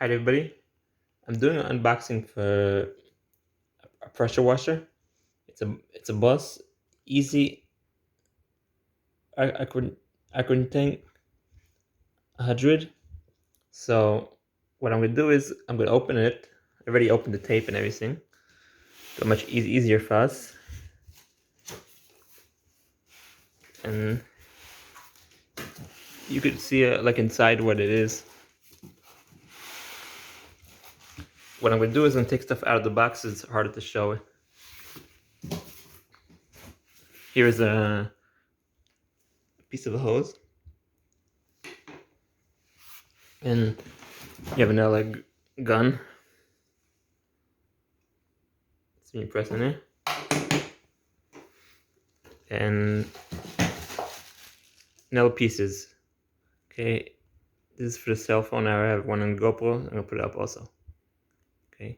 Hi everybody, I'm doing an unboxing for a pressure washer. It's a Bosch Easy Aquatak 100. So what I'm gonna do is I'm gonna open it. I already opened the tape and everything. So much easier for us. And you could see like inside what it is. What I'm gonna do is I'm gonna take stuff out of the box. It's harder to show it. Here's a piece of a hose, and you have another gun. So you press in it, and nail pieces. Okay, this is for the cell phone. I have one on GoPro. I'm gonna put it up also. Okay,